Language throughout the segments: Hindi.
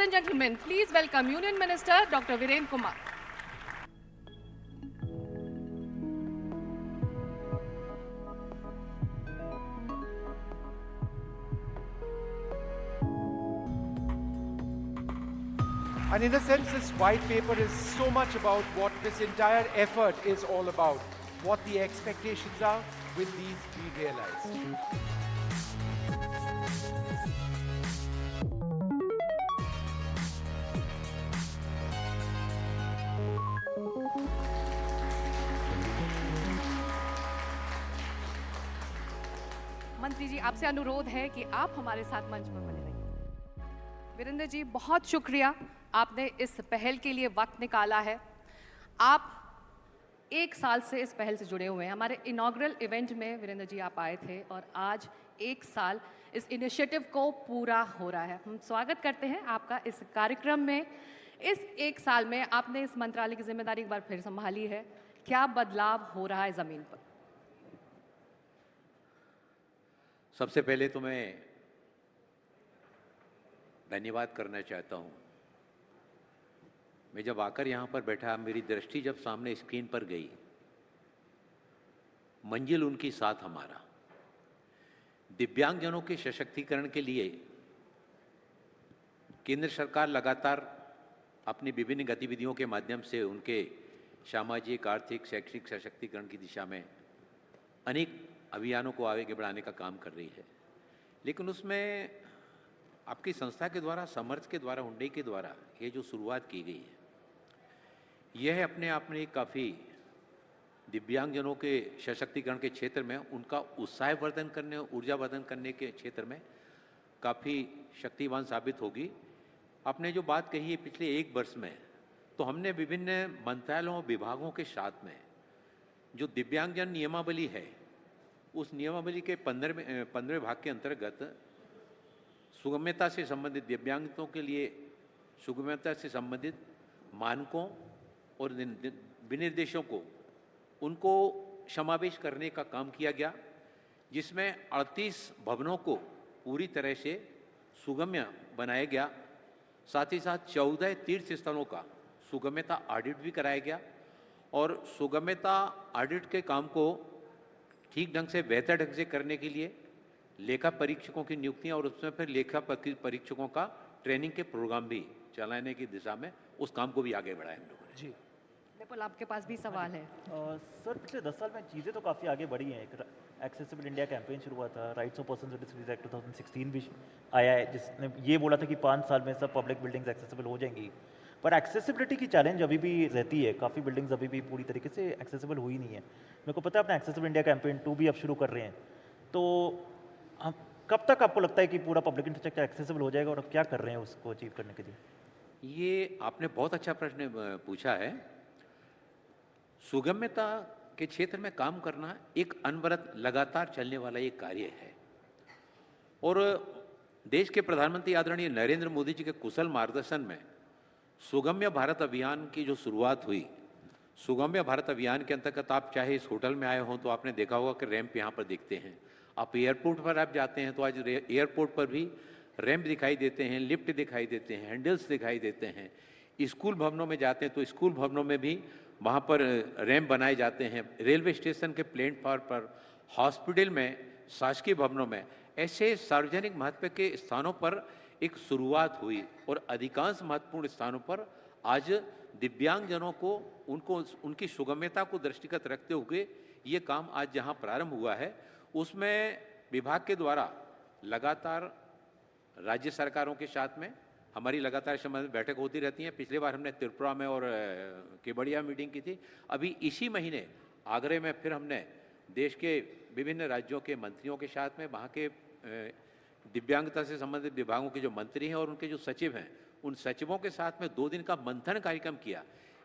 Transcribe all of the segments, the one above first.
and gentlemen, please welcome Union Minister Dr. Viren Kumar. And in a sense, this white paper is so much about what this entire effort is all about, what the expectations are. Will these be realized? मंत्री जी, आपसे अनुरोध है कि आप हमारे साथ मंच में बने रहिए। वीरेंद्र जी, बहुत शुक्रिया, आपने इस पहल के लिए वक्त निकाला है। आप 1 साल से इस पहल से जुड़े हुए हैं। हमारे इनॉग्रल इवेंट में वीरेंद्र जी आप आए थे और आज 1 साल इस इनिशिएटिव को पूरा हो रहा है। हम स्वागत करते हैं आपका इस कार्यक्रम में। इस 1 साल में आपने इस मंत्रालय की जिम्मेदारी एक बार फिर संभाली है। क्या बदलाव हो रहा है ज़मीन पर? सबसे पहले तो मैं धन्यवाद करना चाहता हूँ। मैं जब आकर यहाँ पर बैठा, मेरी दृष्टि जब सामने स्क्रीन पर गई, मंजिल उनकी साथ हमारा, दिव्यांगजनों के सशक्तिकरण के लिए केंद्र सरकार लगातार अपनी विभिन्न गतिविधियों के माध्यम से उनके सामाजिक, आर्थिक, शैक्षिक सशक्तिकरण की दिशा में अनेक अभियानों को आगे बढ़ाने का काम कर रही है। लेकिन उसमें आपकी संस्था के द्वारा, समर्थ के द्वारा, हुंडई के द्वारा ये जो शुरुआत की गई है, यह अपने आप में काफ़ी दिव्यांगजनों के सशक्तिकरण के क्षेत्र में उनका उत्साहवर्धन करने, ऊर्जावर्धन करने के क्षेत्र में काफ़ी शक्तिवान साबित होगी। आपने जो बात कही है पिछले 1 वर्ष में, तो हमने विभिन्न मंत्रालयों, विभागों के साथ में जो दिव्यांगजन नियमावली है, उस नियमावली के 15वें भाग के अंतर्गत सुगम्यता से संबंधित, दिव्यांगों के लिए सुगम्यता से संबंधित मानकों और विनिर्देशों को उनको समावेश करने का काम किया गया, जिसमें 38 भवनों को पूरी तरह से सुगम्य बनाया गया। साथ ही साथ 14 तीर्थ स्थलों का सुगम्यता ऑडिट भी कराया गया और सुगम्यता ऑडिट के काम को ठीक ढंग से, बेहतर ढंग से करने के लिए लेखा परीक्षकों की नियुक्तियां और उसमें फिर लेखा परीक्षकों का ट्रेनिंग के प्रोग्राम भी चलाने की दिशा में उस काम को भी आगे बढ़ाया हम लोगों ने। जी, विपुल, आपके पास भी सवाल है। सर, पिछले 10 साल में चीज़ें तो काफ़ी आगे बढ़ी हैं। एक एक्सेसिबल इंडिया कैंपेन शुरू हुआ था, rights of person with disabilities act 2016 भी आया है, जिसने ये बोला था कि 5 साल में सब पब्लिक बिल्डिंग्स एक्सेसिबल हो जाएंगी। पर एक्सेसिबिलिटी की चैलेंज अभी भी रहती है, काफ़ी बिल्डिंग्स अभी भी पूरी तरीके से एक्सेसिबल हुई नहीं है। मेरे को पता है अपना एक्सेसिबल इंडिया कैंपेन 2 भी अब शुरू कर रहे हैं, तो हम कब तक आपको लगता है कि पूरा पब्लिक इंफ्रास्ट्रक्चर एक्सेसिबल हो जाएगा और अब क्या कर रहे हैं उसको अचीव करने के लिए? ये आपने बहुत अच्छा प्रश्न पूछा है। सुगम्यता के क्षेत्र में काम करना एक अनवरत, लगातार चलने वाला एक कार्य है और देश के प्रधानमंत्री आदरणीय नरेंद्र मोदी जी के कुशल मार्गदर्शन में सुगम्य भारत अभियान की जो शुरुआत हुई, सुगम्य भारत अभियान के अंतर्गत आप चाहे इस होटल में आए हों तो आपने देखा होगा कि रैंप यहाँ पर दिखते हैं। आप एयरपोर्ट पर आप जाते हैं तो आज एयरपोर्ट पर भी रैंप दिखाई देते हैं, लिफ्ट दिखाई देते हैं, हैंडल्स दिखाई देते हैं। स्कूल भवनों में जाते हैं तो स्कूल भवनों में भी वहाँ पर रैंप बनाए जाते हैं। रेलवे स्टेशन के प्लेटफॉर्म पर, हॉस्पिटल में, शासकीय भवनों में, ऐसे सार्वजनिक महत्व के स्थानों पर एक शुरुआत हुई और अधिकांश महत्वपूर्ण स्थानों पर आज दिव्यांगजनों को उनकी सुगम्यता को दृष्टिगत रखते हुए ये काम आज जहाँ प्रारंभ हुआ है, उसमें विभाग के द्वारा लगातार राज्य सरकारों के साथ में हमारी लगातार संबंधित बैठक होती रहती हैं। पिछली बार हमने त्रिपुरा में और केवड़िया मीटिंग की थी। अभी इसी महीने आगरे में फिर हमने देश के विभिन्न राज्यों के मंत्रियों के साथ में, वहाँ के दिव्यांगता से संबंधित विभागों के जो मंत्री हैं और उनके जो सचिव हैं, उन सचिवों के साथ में 2 दिन का मंथन कार्यक्रम किया,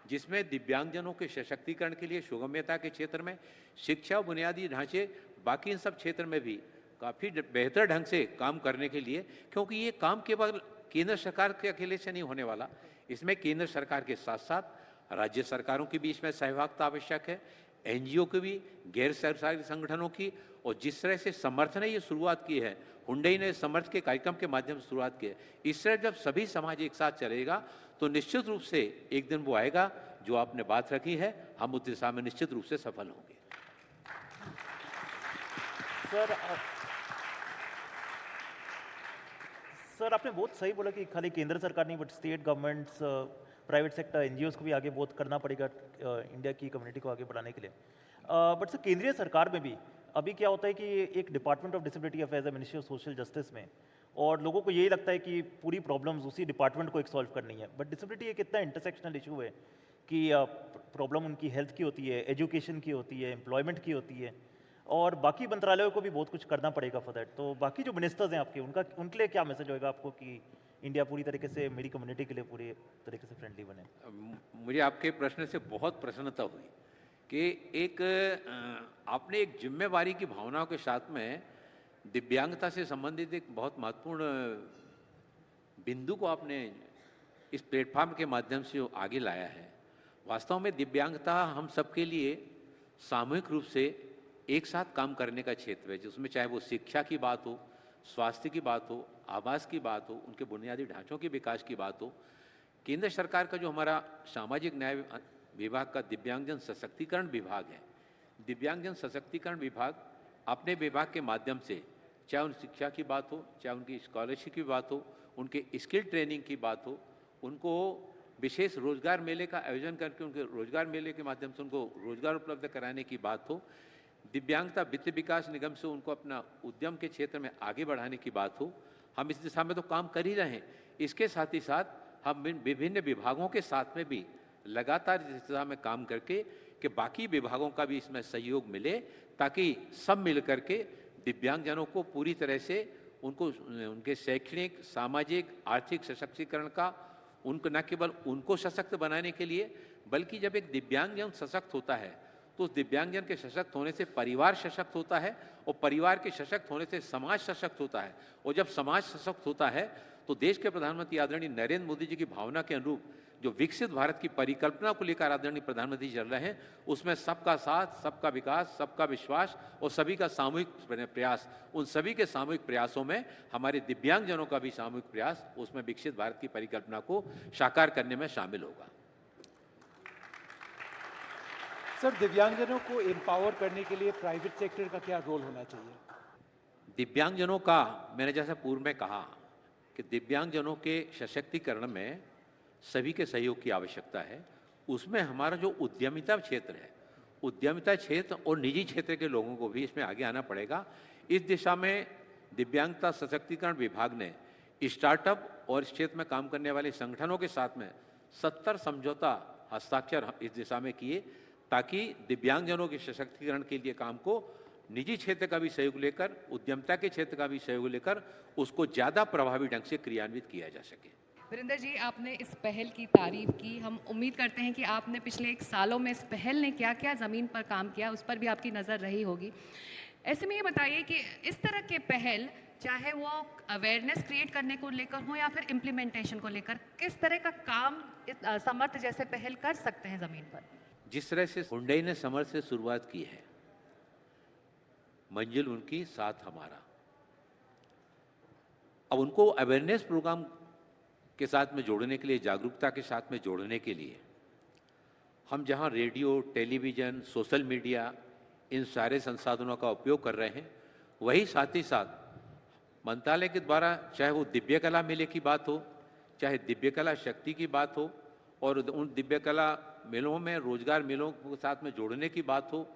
जिसमें दिव्यांगजनों के सशक्तिकरण के लिए, सुगम्यता के क्षेत्र में, शिक्षा, बुनियादी ढांचे, बाकी इन सब क्षेत्र में भी काफ़ी बेहतर ढंग से काम करने के लिए, क्योंकि ये काम केवल केंद्र सरकार के अकेले से नहीं होने वाला, इसमें केंद्र सरकार के साथ साथ राज्य सरकारों की भी इसमें सहभागिता आवश्यक है। एनजीओ की भी, गैर सरकारी संगठनों की, और जिस तरह से समर्थ ने ये शुरुआत की है, हुंडई ने समर्थ के कार्यक्रम के माध्यम से शुरुआत की है, इस तरह जब सभी समाज एक साथ चलेगा तो निश्चित रूप से एक दिन वो आएगा जो आपने बात रखी है, हम उस दिशा में निश्चित रूप से सफल होंगे। सर आपने बहुत सही बोला कि खाली केंद्र सरकार नहीं but state governments, private sector, NGOs को भी आगे बहुत करना पड़ेगा इंडिया की कम्युनिटी को आगे बढ़ाने के लिए। बट सर केंद्रीय सरकार में भी अभी क्या होता है कि एक डिपार्टमेंट ऑफ डिसेबिलिटी अफेयर्स है मिनिस्ट्री ऑफ सोशल जस्टिस में, और लोगों को यही लगता है कि पूरी प्रॉब्लम्स उसी डिपार्टमेंट को एक सॉल्व करनी है। बट डिसेबिलिटी एक इतना इंटरसेक्शनल इशू है कि प्रॉब्लम उनकी हेल्थ की होती है, एजुकेशन की होती है, एम्प्लॉयमेंट की होती है, और बाकी मंत्रालयों को भी बहुत कुछ करना पड़ेगा फॉर दैट। तो बाकी जो मिनिस्टर्स हैं आपके, उनके लिए क्या मैसेज होगा आपको कि इंडिया पूरी तरीके से मेरी कम्युनिटी के लिए पूरी तरीके से फ्रेंडली बने? मुझे आपके प्रश्न से बहुत प्रसन्नता हुई कि आपने एक जिम्मेवारी की भावनाओं के साथ में दिव्यांगता से संबंधित एक बहुत महत्वपूर्ण बिंदु को आपने इस प्लेटफॉर्म के माध्यम से आगे लाया है। वास्तव में दिव्यांगता हम सबके लिए सामूहिक रूप से एक साथ काम करने का क्षेत्र है, जिसमें चाहे वो शिक्षा की बात हो, स्वास्थ्य की बात हो, आवास की बात हो, उनके बुनियादी ढांचों के विकास की बात हो। केंद्र सरकार का जो हमारा सामाजिक न्याय विभाग का दिव्यांगजन सशक्तिकरण विभाग है, दिव्यांगजन सशक्तिकरण विभाग अपने विभाग के माध्यम से चाहे उन शिक्षा की बात हो, चाहे उनकी स्कॉलरशिप की बात हो, उनके स्किल ट्रेनिंग की बात हो, उनको विशेष रोजगार मेले का आयोजन करके उनके रोजगार मेले के माध्यम से उनको रोजगार उपलब्ध कराने की बात हो, दिव्यांगता वित्त विकास निगम से उनको अपना उद्यम के क्षेत्र में आगे बढ़ाने की बात हो, हम इस दिशा में तो काम कर ही रहे हैं। इसके साथ ही साथ हम विभिन्न विभागों के साथ में भी लगातार इस दिशा में काम करके कि बाकी विभागों का भी इसमें सहयोग मिले, ताकि सब मिल करके दिव्यांगजनों को पूरी तरह से उनको उनके शैक्षणिक, सामाजिक, आर्थिक सशक्तिकरण का, उनको न केवल उनको सशक्त बनाने के लिए, बल्कि जब एक दिव्यांगजन सशक्त होता है तो उस दिव्यांगजन के सशक्त होने से परिवार सशक्त होता है, और परिवार के सशक्त होने से समाज सशक्त होता है, और जब समाज सशक्त होता है तो देश के प्रधानमंत्री आदरणीय नरेंद्र मोदी जी की भावना के अनुरूप जो विकसित भारत की परिकल्पना को लेकर आदरणीय प्रधानमंत्री चल रहे हैं, उसमें सबका साथ, सबका विकास, सबका विश्वास और सभी का सामूहिक प्रयास, उन सभी के सामूहिक प्रयासों में हमारे दिव्यांगजनों का भी सामूहिक प्रयास उसमें विकसित भारत की परिकल्पना को साकार करने में शामिल होगा। सर, दिव्यांगजनों को एम्पावर करने के लिए प्राइवेट सेक्टर का क्या रोल होना चाहिए? दिव्यांगजनों का, मैंने जैसा पूर्व में कहा कि दिव्यांगजनों के सशक्तिकरण में सभी के सहयोग की आवश्यकता है। उसमें हमारा जो उद्यमिता क्षेत्र है, उद्यमिता क्षेत्र और निजी क्षेत्र के लोगों को भी इसमें आगे आना पड़ेगा। इस दिशा में दिव्यांगता सशक्तिकरण विभाग ने स्टार्टअप और इस क्षेत्र में काम करने वाले संगठनों के साथ में 70 समझौता हस्ताक्षर इस दिशा में किए, ताकि दिव्यांगजनों के सशक्तिकरण के लिए काम को निजी क्षेत्र का भी सहयोग लेकर, उद्यमिता के क्षेत्र का भी सहयोग लेकर उसको ज़्यादा प्रभावी ढंग से क्रियान्वित किया जा सके। वीरेंद्र जी, आपने इस पहल की तारीफ की। हम उम्मीद करते हैं कि आपने पिछले 1 सालों में इस पहल ने क्या क्या ज़मीन पर काम किया, उस पर भी आपकी नज़र रही होगी। ऐसे में ये बताइए कि इस तरह के पहल, चाहे वो अवेयरनेस क्रिएट करने को लेकर हो या फिर इम्प्लीमेंटेशन को लेकर, किस तरह का काम समर्थ जैसे पहल कर सकते हैं ज़मीन पर? जिस तरह से हुंडई ने समर्थ से शुरुआत की है, मंजिल उनकी साथ हमारा, अब उनको अवेयरनेस प्रोग्राम के साथ में जोड़ने के लिए, जागरूकता के साथ में जोड़ने के लिए हम जहां रेडियो, टेलीविज़न, सोशल मीडिया, इन सारे संसाधनों का उपयोग कर रहे हैं, वही साथ ही साथ मंत्रालय के द्वारा चाहे वो दिव्य कला मेले की बात हो, चाहे दिव्य कला शक्ति की बात हो, और उन दिव्य कला मेलों में रोजगार मेलों के साथ में जोड़ने की बात हो,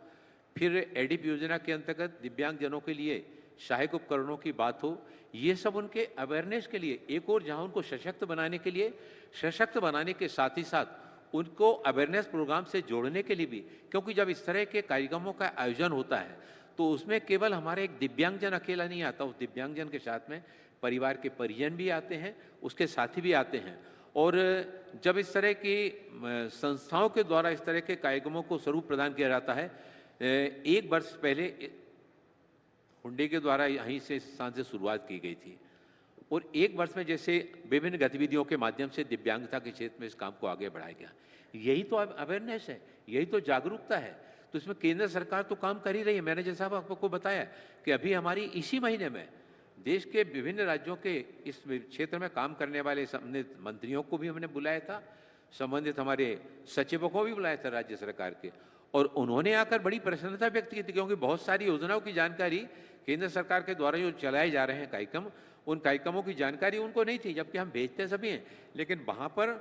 फिर एडिप योजना के अंतर्गत दिव्यांगजनों के लिए सहायक उपकरणों की बात हो, ये सब उनके अवेयरनेस के लिए, एक और जहां उनको सशक्त बनाने के लिए, सशक्त बनाने के साथ ही साथ उनको अवेयरनेस प्रोग्राम से जोड़ने के लिए भी, क्योंकि जब इस तरह के कार्यक्रमों का आयोजन होता है तो उसमें केवल हमारे एक दिव्यांगजन अकेला नहीं आता, उस दिव्यांगजन के साथ में परिवार के परिजन भी आते हैं, उसके साथी भी आते हैं। और जब इस तरह की संस्थाओं के द्वारा इस तरह के कार्यक्रमों को स्वरूप प्रदान किया जाता है, 1 वर्ष पहले हुंडई के द्वारा यहीं से इस स्थान से शुरुआत की गई थी, और 1 वर्ष में जैसे विभिन्न गतिविधियों के माध्यम से दिव्यांगता के क्षेत्र में इस काम को आगे बढ़ाया गया। यही तो अवेयरनेस है, यही तो जागरूकता है। तो इसमें केंद्र सरकार तो काम कर ही रही है। मैंने जैसा आपको बताया कि अभी हमारी इसी महीने में देश के विभिन्न राज्यों के इस क्षेत्र में काम करने वाले संबंधित मंत्रियों को भी हमने बुलाया था, संबंधित हमारे सचिवों को भी बुलाया था राज्य सरकार के, और उन्होंने आकर बड़ी प्रसन्नता व्यक्त की थी, क्योंकि बहुत सारी योजनाओं की जानकारी केंद्र सरकार के द्वारा जो चलाए जा रहे हैं कार्यक्रम, उन कार्यक्रमों की जानकारी उनको नहीं थी, जबकि हम भेजते सभी हैं। लेकिन वहाँ पर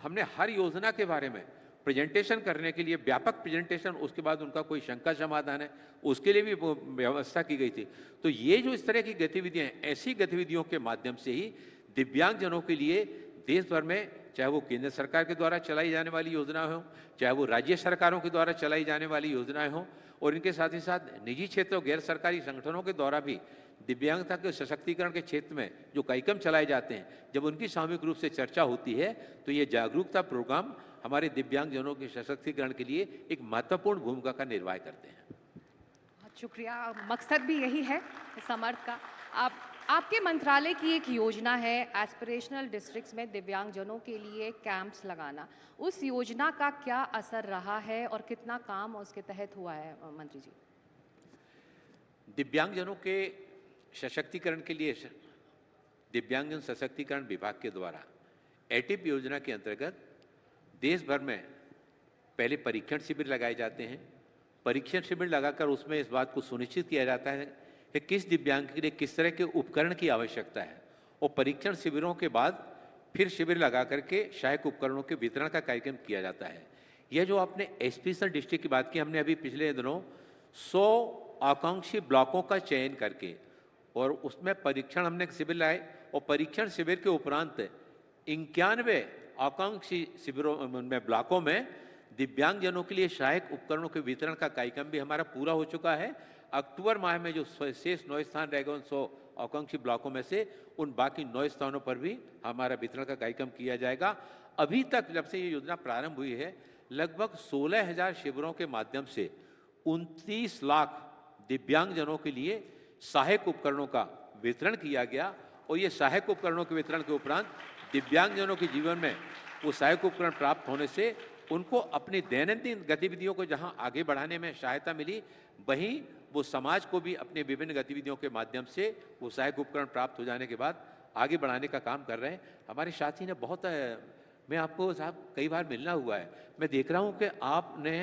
हमने हर योजना के बारे में प्रेजेंटेशन करने के लिए व्यापक प्रेजेंटेशन, उसके बाद उनका कोई शंका समाधान है उसके लिए भी व्यवस्था की गई थी। तो ये जो इस तरह की गतिविधियां हैं, ऐसी गतिविधियों के माध्यम से ही दिव्यांगजनों के लिए देश भर में, चाहे वो केंद्र सरकार के द्वारा चलाई जाने वाली योजनाएं हों, चाहे वो राज्य सरकारों के द्वारा चलाई जाने वाली योजनाएं हों, और इनके साथ ही साथ निजी क्षेत्र और गैर सरकारी संगठनों के द्वारा भी दिव्यांगता के सशक्तिकरण के क्षेत्र में जो कार्यक्रम चलाए जाते हैं, जब उनकी सामूहिक रूप से चर्चा होती है तो ये जागरूकता प्रोग्राम हमारे दिव्यांगजनों के सशक्तिकरण के लिए एक महत्वपूर्ण भूमिका का निर्वाह करते हैं। बहुत शुक्रिया। मकसद भी यही है समर्थ का। आपके मंत्रालय की एक योजना है एस्पिरेशनल डिस्ट्रिक्ट्स में दिव्यांगजनों के लिए कैंप्स लगाना। उस योजना का क्या असर रहा है और कितना काम उसके तहत हुआ है मंत्री जी? दिव्यांगजनों के सशक्तिकरण के लिए दिव्यांगजन सशक्तिकरण विभाग के द्वारा एटिप योजना के अंतर्गत देश भर में पहले परीक्षण शिविर लगाए जाते हैं। परीक्षण शिविर लगाकर उसमें इस बात को सुनिश्चित किया जाता है कि किस दिव्यांग के लिए किस तरह के उपकरण की आवश्यकता है, और परीक्षण शिविरों के बाद फिर शिविर लगा करके सहायक उपकरणों के वितरण का कार्यक्रम किया जाता है। यह जो आपने एस्पिरेशनल डिस्ट्रिक्ट की बात की, हमने अभी पिछले दिनों 100 आकांक्षी ब्लॉकों का चयन करके और उसमें परीक्षण हमने शिविर लाए, और परीक्षण शिविर के उपरांत 91 आकांक्षी शिविरों में ब्लॉकों में दिव्यांगजनों के लिए सहायक उपकरणों के वितरण का कार्यक्रम भी हमारा पूरा हो चुका है। अक्टूबर माह में जो शेष 9 स्थान रह गए उन 100 आकांक्षी ब्लॉकों में से उन बाकी 9 स्थानों पर भी हमारा वितरण का कार्यक्रम किया जाएगा। अभी तक जब से ये योजना प्रारंभ हुई है, लगभग 16,000 शिविरों के माध्यम से 29 लाख दिव्यांगजनों के लिए सहायक उपकरणों का वितरण किया गया, और ये सहायक उपकरणों के वितरण के उपरांत दिव्यांगजनों के जीवन में वो सहायक उपकरण प्राप्त होने से उनको अपनी दैनंदिन गतिविधियों को जहां आगे बढ़ाने में सहायता मिली, वहीं वो समाज को भी अपने विभिन्न गतिविधियों के माध्यम से वो सहायक उपकरण प्राप्त हो जाने के बाद आगे बढ़ाने का काम कर रहे हैं। हमारे साथी ने बहुत, मैं आपको साहब कई बार मिलना हुआ है, मैं देख रहा हूँ कि आपने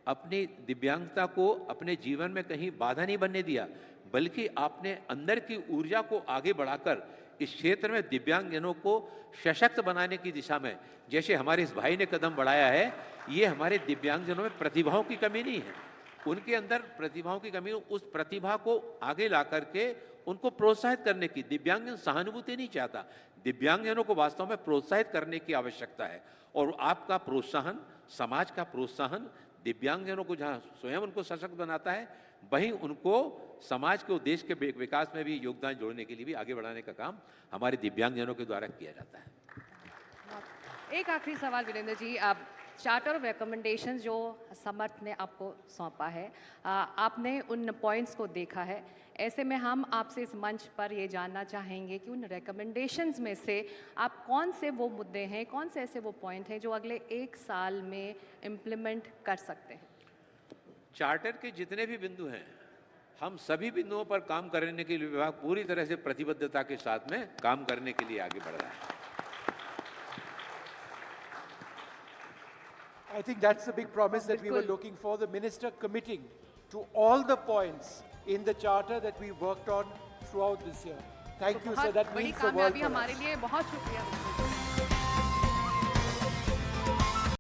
अपनी दिव्यांगता को अपने जीवन में कहीं बाधा नहीं बनने दिया, बल्कि आपने अंदर की ऊर्जा को आगे बढ़ाकर इस क्षेत्र में दिव्यांगजनों को सशक्त बनाने की दिशा में, जैसे हमारे इस भाई ने कदम बढ़ाया है, ये हमारे दिव्यांगजनों में प्रतिभाओं की कमी नहीं है, उनके अंदर प्रतिभाओं की कमी, उस प्रतिभा को आगे ला करके उनको प्रोत्साहित करने की, दिव्यांगजन सहानुभूति नहीं चाहता, दिव्यांगजनों को वास्तव में प्रोत्साहित करने की आवश्यकता है। और आपका प्रोत्साहन, समाज का प्रोत्साहन दिव्यांगजनों को जहाँ स्वयं उनको सशक्त बनाता है, वहीं उनको समाज के देश के विकास में भी योगदान जोड़ने के लिए भी आगे बढ़ाने का काम हमारे दिव्यांगजनों के द्वारा किया जाता है। एक आखिरी सवाल वीरेंद्र जी, आप चार्टर ऑफ रिकमेंडेशन जो समर्थ ने आपको सौंपा है, आपने उन पॉइंट्स को देखा है, ऐसे में हम आपसे इस मंच पर ये जानना चाहेंगे कि उन रिकमेंडेशंस में से आप कौन से वो मुद्दे हैं, कौन से ऐसे वो पॉइंट हैं जो अगले 1 साल में इम्प्लीमेंट कर सकते हैं? चार्टर के जितने भी बिंदु हैं, हम सभी बिंदुओं पर काम करने के लिए विभाग पूरी तरह से प्रतिबद्धता के साथ में काम करने के लिए आगे बढ़ रहा है। I think that's the big promise that we were looking for, the minister committing to all the points in the charter that we worked on throughout this year. Thank you, sir. That means the world for us. हमारे लिए बहुत शुक्रिया।